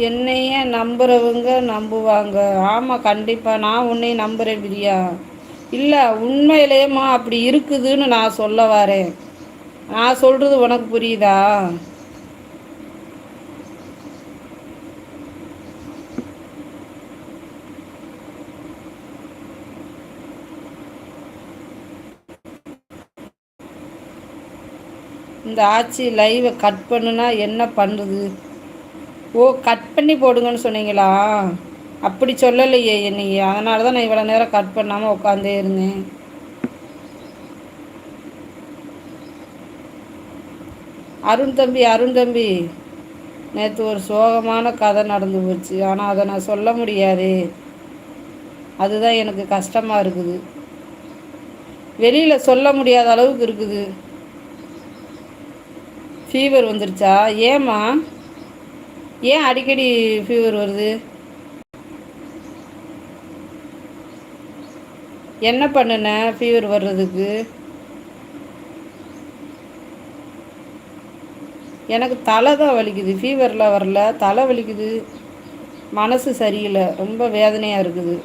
என்னையே நம்புறவங்க நம்புவாங்க. ஆமாம், கண்டிப்பாக நான் உன்னையும் நம்புகிறேன் பிரியா. இல்லை, உண்மையிலேயேம்மா அப்படி இருக்குதுன்னு நான் சொல்ல வரேன். நான் சொல்கிறது உனக்கு புரியுதா? இந்த ஆட்சி லைவை கட் பண்ணுனா என்ன பண்ணுறது? ஓ, கட் பண்ணி போடுங்கன்னு சொன்னீங்களா? அப்படி சொல்லலையே என்னையே, அதனால தான் நான் இவ்வளோ நேரம் கட் பண்ணாமல் உட்காந்தே இருந்தேன். அருண் தம்பி, அருண் தம்பி, நேற்று ஒரு சோகமான கதை நடந்து போச்சு. ஆனால் அதை நான் சொல்ல முடியாது. அதுதான் எனக்கு கஷ்டமாக இருக்குது. வெளியில் சொல்ல முடியாத அளவுக்கு இருக்குது. ஃபீவர் வந்துருச்சா? ஏம்மா? ஏன் அடிக்கடி ஃபீவர் வருது? என்ன பண்ணுன ஃபீவர் வர்றதுக்கு? எனக்கு தலை தான் வலிக்குது. ஃபீவரில் வரல, தலை வலிக்குது. மனசு சரியில்லை, ரொம்ப வேதனையாக இருக்குது.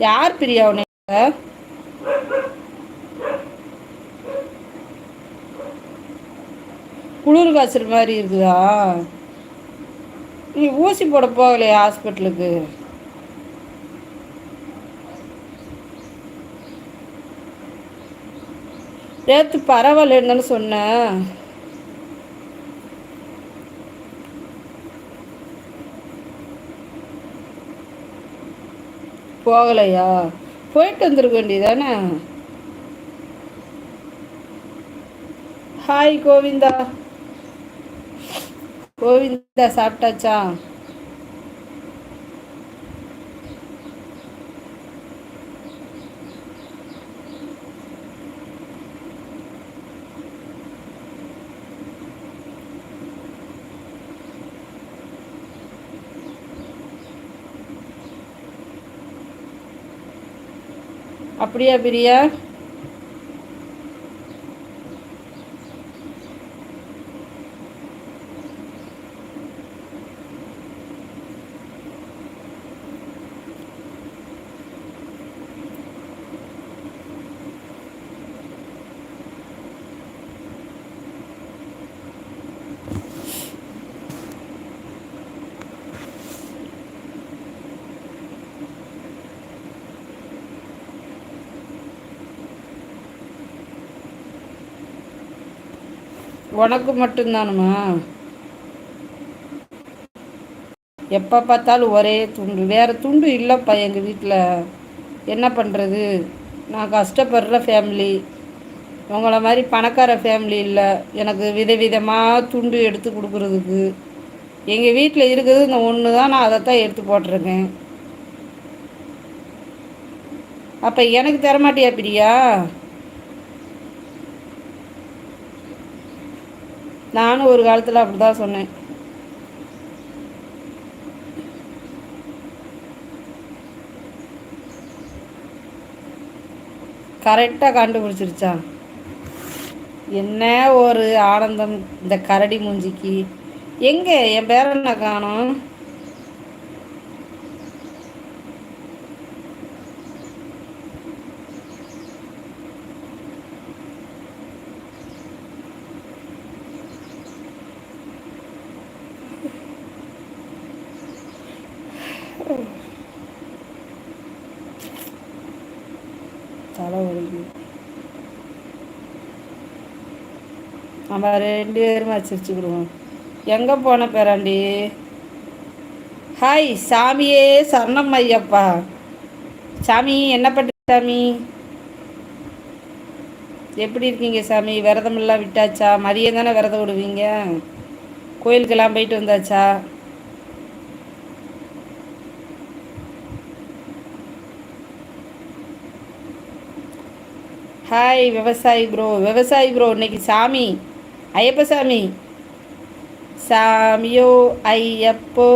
யார் பிரியா உன்னை? குளிர் காய்ச்சல் மாதிரி இருக்குதா? நீ ஊசி போட போகலையா ஹாஸ்பிட்டலுக்கு? நேற்று பரவாயில்லன்னு சொன்னேன். போகலையா? போயிட்டு வந்துருக்க வேண்டியதானே? ஹாய் கோவிந்தா. கோவிந்தா சாப்பிட்டாச்சா? அப்படியா பிரியா? உனக்கு மட்டும்தானுமா? எப்போ பார்த்தாலும் ஒரே துண்டு, வேறு துண்டு இல்லைப்பா எங்கள் வீட்டில். என்ன பண்ணுறது? நான் கஷ்டப்படுற ஃபேமிலி, உங்களை மாதிரி பணக்கார ஃபேமிலி இல்லை. எனக்கு விதவிதமாக துண்டு எடுத்து கொடுக்குறதுக்கு எங்கள் வீட்டில் இருக்குது இந்த ஒன்று தான். நான் அதைத்தான் எடுத்து போட்டிருக்கேன். அப்போ எனக்கு தரமாட்டியா பிரியா? நானும் ஒரு காலத்தில் அப்படி தான் சொன்னேன். கரெக்டாக கண்டுபிடிச்சிருச்சா? என்ன ஒரு ஆனந்தம் இந்த கரடி மூஞ்சிக்கு. எங்கே என் பேரனை காணோம்? தலை வலிக்கு. நம்ம 2 பேரும் வச்சிருச்சுக்கிடுவோம். எங்கே போன பேராண்டி? ஹாய் சாமியே சரணம் ஐயப்பா. சாமி என்ன பண்ணுற சாமி? எப்படி இருக்கீங்க சாமி? விரதமெல்லாம் விட்டாச்சா? மதியம் தானே விரதம் விடுவீங்க. கோயிலுக்கெல்லாம் போயிட்டு வந்தாச்சா? ஹாய் விவசாயி ப்ரோ. விவசாயி ப்ரோ, இன்னைக்கு சாமி ஐயப்ப சாமி. சாமியோ ஐயப்போ